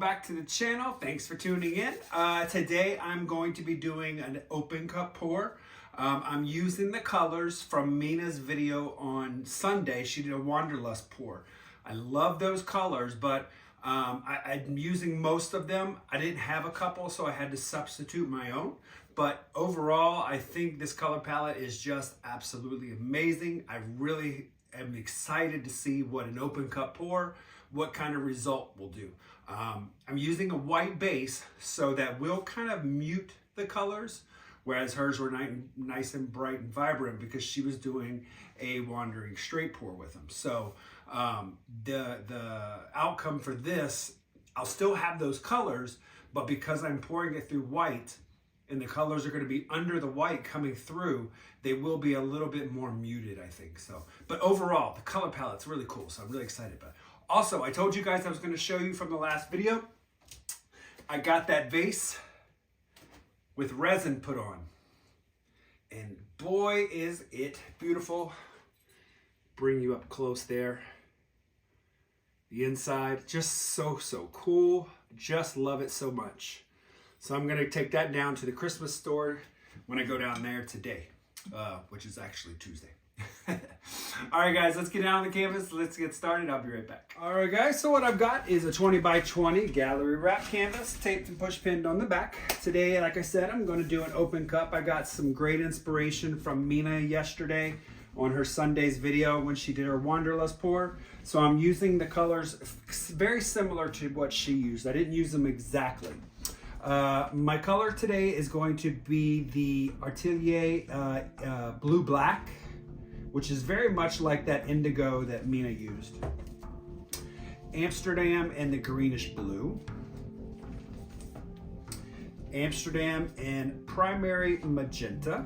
back to the channel. Thanks for tuning in. Today I'm going to be doing an open cup pour. I'm using the colors from Mina's video on Sunday. She did a Wanderlust pour. I love those colors, but I'm using most of them. I didn't have a couple, so I had to substitute my own. But overall, I think this color palette is just absolutely amazing. I really am excited to see what an open cup pour, what kind of result will do. I'm using a white base so that will kind of mute the colors, whereas hers were nice and bright and vibrant because she was doing a wandering straight pour with them. So the outcome for this, I'll still have those colors, but because I'm pouring it through white and the colors are going to be under the white coming through, they will be a little bit more muted, I think. So, but overall, the color palette's really cool, so I'm really excited about it. Also, I told you guys I was going to show you from the last video. I got that vase with resin put on. And boy, is it beautiful. Bring you up close there. The inside, just so cool. Just love it so much. So I'm going to take that down to the Christmas store when I go down there today, which is actually Tuesday. All right, guys, let's get down on the canvas. Let's get started. I'll be right back. All right, guys, so what I've got is a 20 by 20 gallery wrap canvas, taped and push pinned on the back. Today, like I said, I'm going to do an open cup. I got some great inspiration from Mina yesterday on her Sunday's video when she did her Wanderlust pour. So I'm using the colors very similar to what she used. I didn't use them exactly. My color today is going to be the Atelier Blue Black, which is very much like that indigo that Mina used. Amsterdam and the greenish blue. Amsterdam and primary magenta.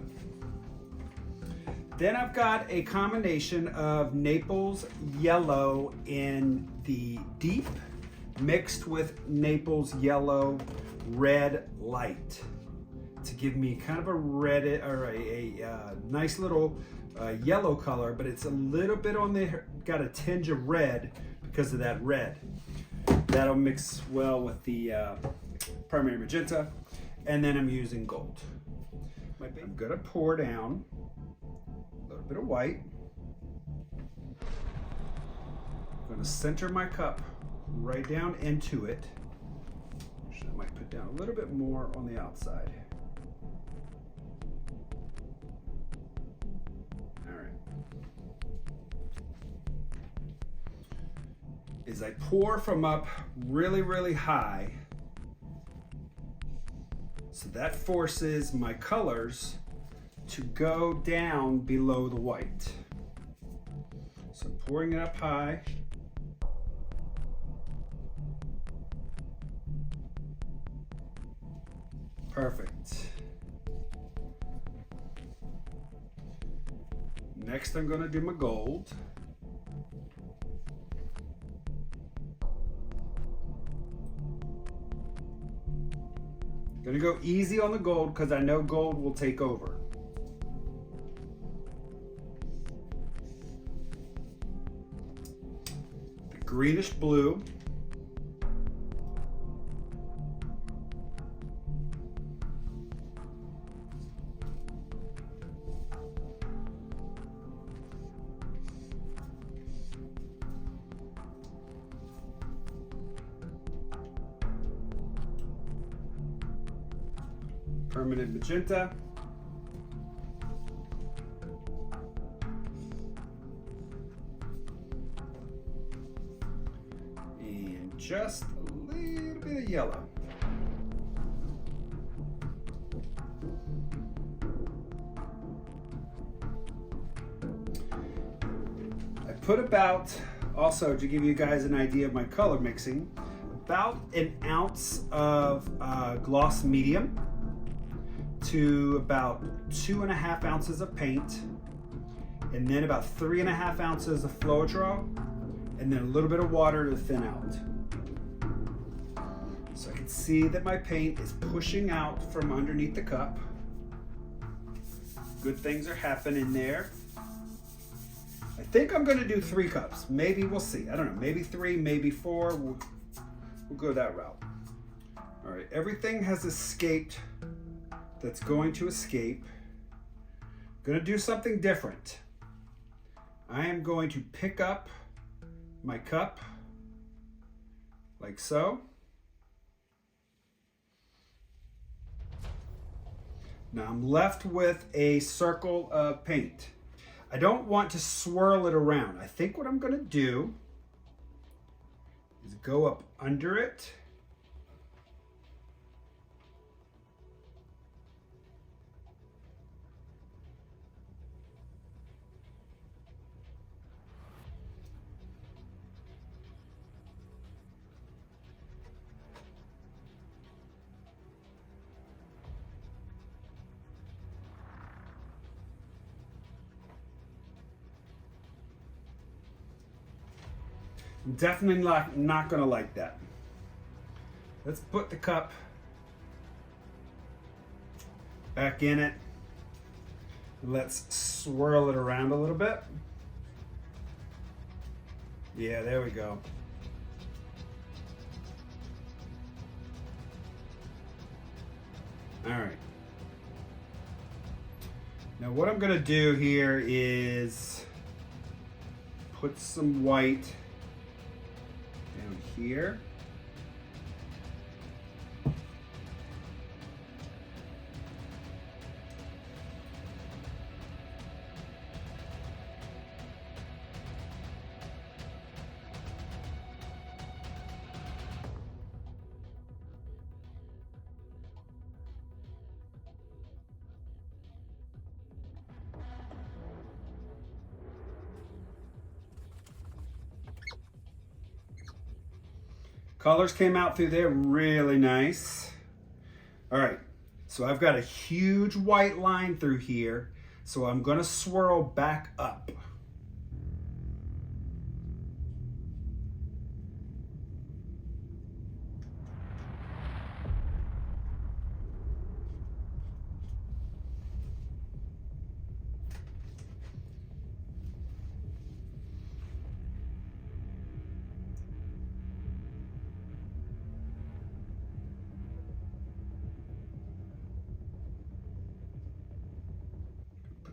Then I've got a combination of Naples yellow in the deep mixed with Naples yellow red light to give me kind of a red or a nice little yellow color, but it's a little bit on the, got a tinge of red because of that red. That'll mix well with the primary magenta. And then I'm using gold. I'm gonna pour down a little bit of white. I'm gonna center my cup right down into it. Actually, I might put down a little bit more on the outside. Is I pour from up really high, so that forces my colors to go down below the white. So I'm pouring it up high. Perfect. Next I'm going to do my gold. Gonna go easy on the gold because I know gold will take over. The greenish blue. Permanent magenta. And just a little bit of yellow. I put about, also to give you guys an idea of my color mixing, about an ounce of gloss medium to about 2.5 ounces of paint, and then about 3.5 ounces of Floetrol, and then a little bit of water to thin out. So I can see that my paint is pushing out from underneath the cup. Good things are happening there. I think I'm going to do 3 cups. Maybe we'll see. I don't know. Maybe 3, maybe 4. We'll go that route. All right, everything has escaped that's going to escape. Gonna do something different. I am going to pick up my cup like so. Now I'm left with a circle of paint. I don't want to swirl it around. I think what I'm gonna do is go up under it. I'm definitely not gonna like that. Let's put the cup back in it. Let's swirl it around a little bit. Yeah, there we go. All right. Now what I'm gonna do here is put some white down here. Colors came out through there really nice. All right, so I've got a huge white line through here, so I'm gonna swirl back up.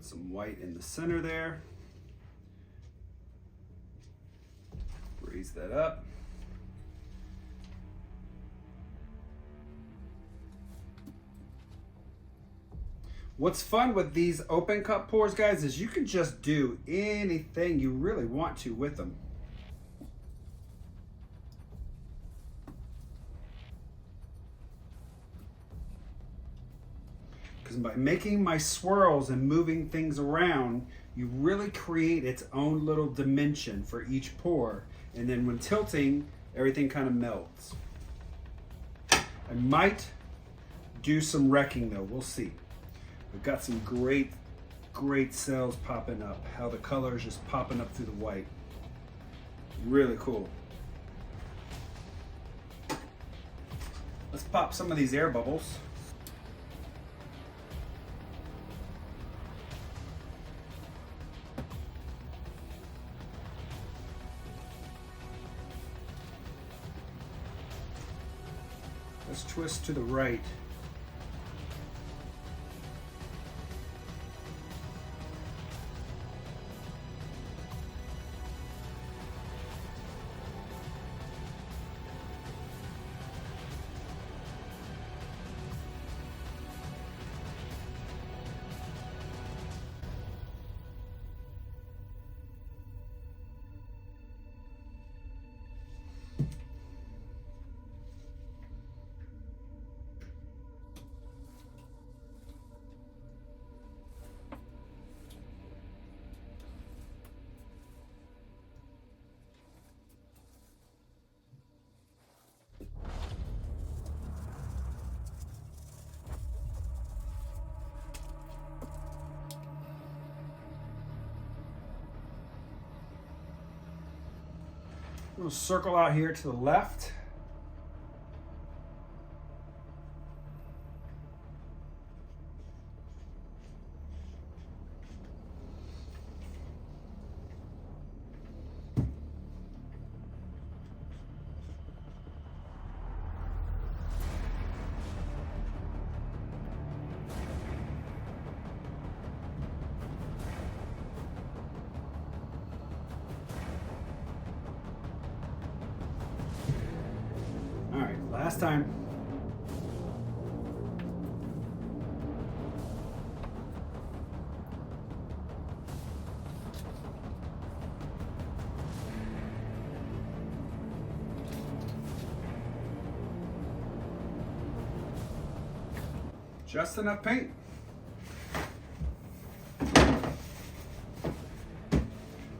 Some white in the center there. Raise that up. What's fun with these open cup pours, guys, is you can just do anything you really want to with them. By making my swirls and moving things around, you really create its own little dimension for each pour. And then when tilting, everything kind of melts. I might do some wrecking though, we'll see. We've got some great cells popping up. How the color is just popping up through the white. Really cool. Let's pop some of these air bubbles. Let's twist to the right. We'll circle out here to the left. last time. Just enough paint.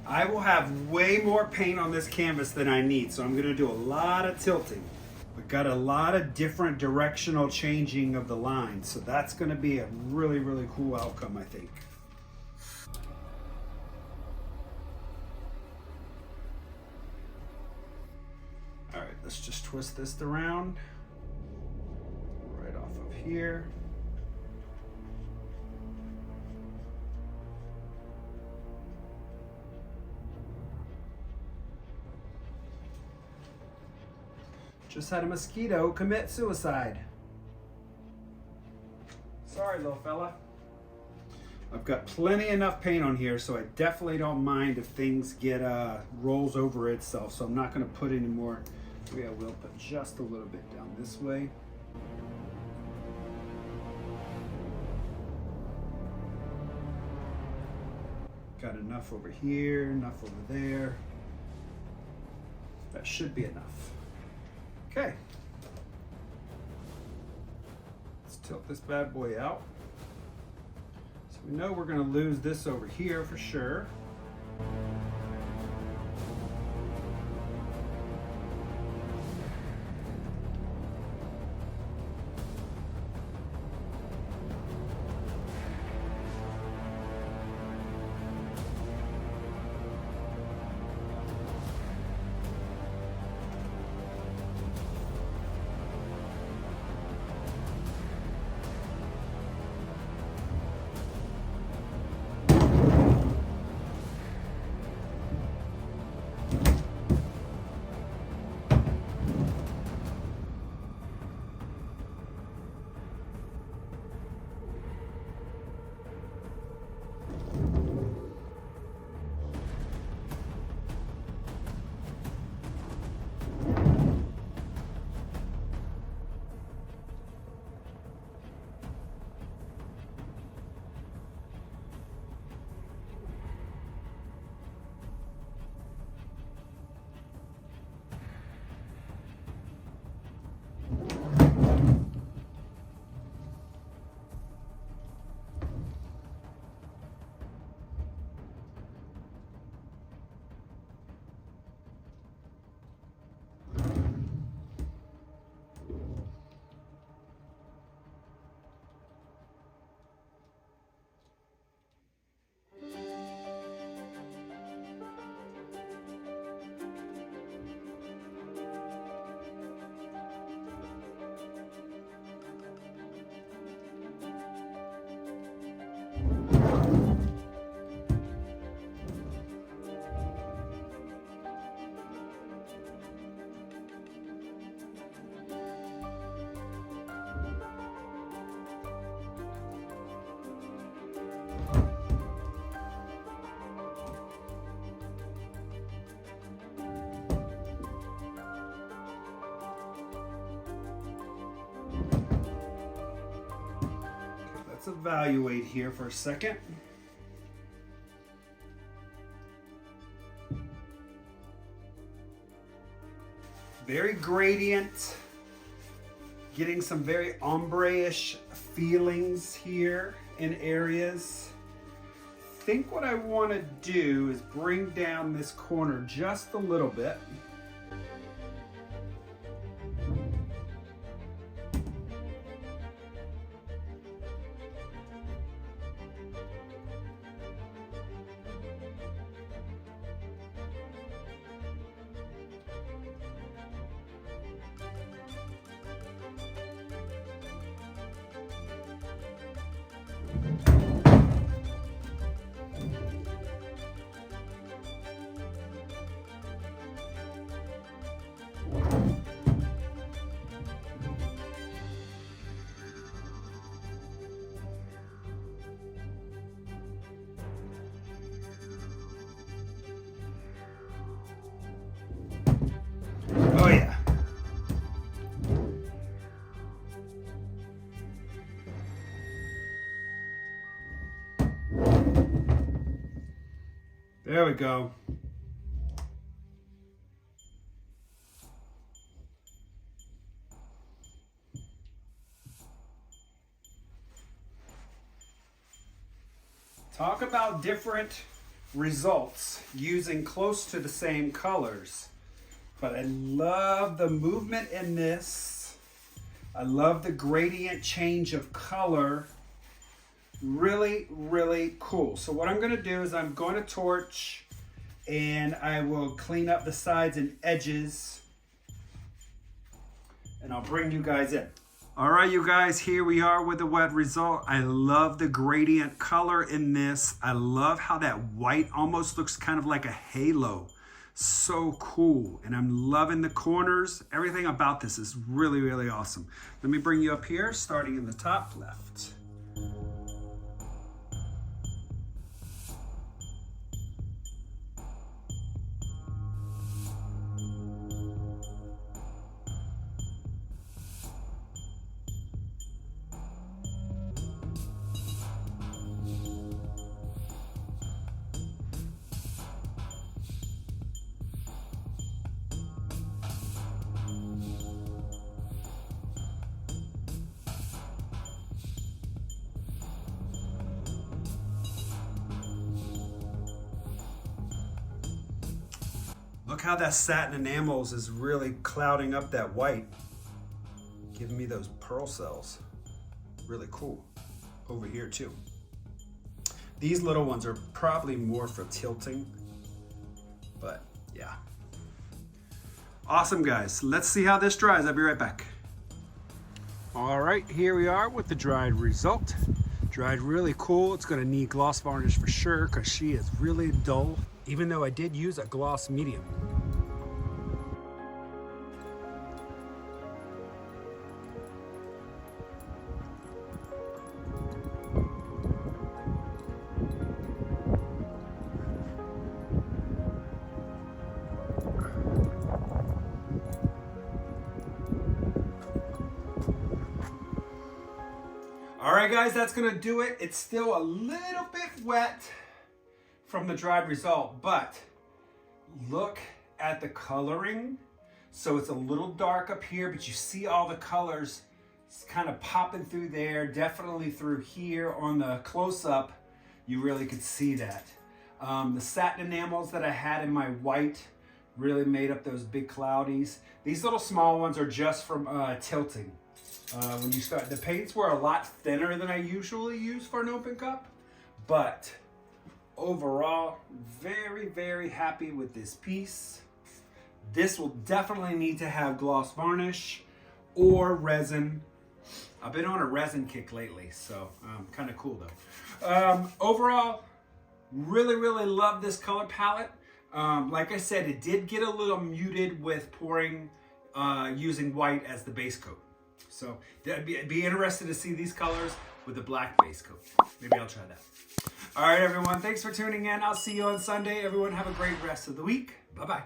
I will have way more paint on this canvas than I need, so I'm gonna do a lot of tilting. We've got a lot of different directional changing of the lines, so that's gonna be a really, really cool outcome, I think. All right, let's just twist this around, right off of here. Just had a mosquito commit suicide. Sorry, little fella. I've got plenty enough paint on here, so I definitely don't mind if things get rolls over itself. So I'm not going to put any more. Maybe I will put just a little bit down this way. Got enough over here, enough over there. That should be enough. Okay, let's tilt this bad boy out. So we know we're going to lose this over here for sure. Let's evaluate here for a second. Very gradient, getting some very ombre-ish feelings here in areas. I think what I want to do is bring down this corner just a little bit. Oh yeah. There we go. Talk about different results using close to the same colors. But I love the movement in this. I love the gradient change of color. Really, really cool. So what I'm going to do is I'm going to torch and I will clean up the sides and edges. And I'll bring you guys in. All right, you guys, here we are with the wet result. I love the gradient color in this. I love how that white almost looks kind of like a halo. So cool. And I'm loving the corners. Everything about this is really, really awesome. Let me bring you up here, starting in the top left. Look how that satin enamels is really clouding up that white, giving me those pearl cells. Really cool. Over here too. These little ones are probably more for tilting, but yeah. Awesome, guys. Let's see how this dries. I'll be right back. All right, here we are with the dried result. Dried really cool. It's gonna need gloss varnish for sure because she is really dull, even though I did use a gloss medium. All right, guys, that's gonna do it. It's still a little bit wet from the dried result, but look at the coloring. So it's a little dark up here, but you see all the colors kind of popping through there, definitely through here on the close-up. You really could see that. The satin enamels that I had in my white really made up those big cloudies. These little small ones are just from tilting. When you start, the paints were a lot thinner than I usually use for an open cup, but overall, very, very happy with this piece. This will definitely need to have gloss varnish or resin. I've been on a resin kick lately, so kind of cool though. Overall, really, really love this color palette. Like I said, it did get a little muted with pouring, using white as the base coat. So I'd be interested to see these colors with the black base coat. Maybe I'll try that. All right, everyone. Thanks for tuning in. I'll see you on Sunday. Everyone have a great rest of the week. Bye-bye.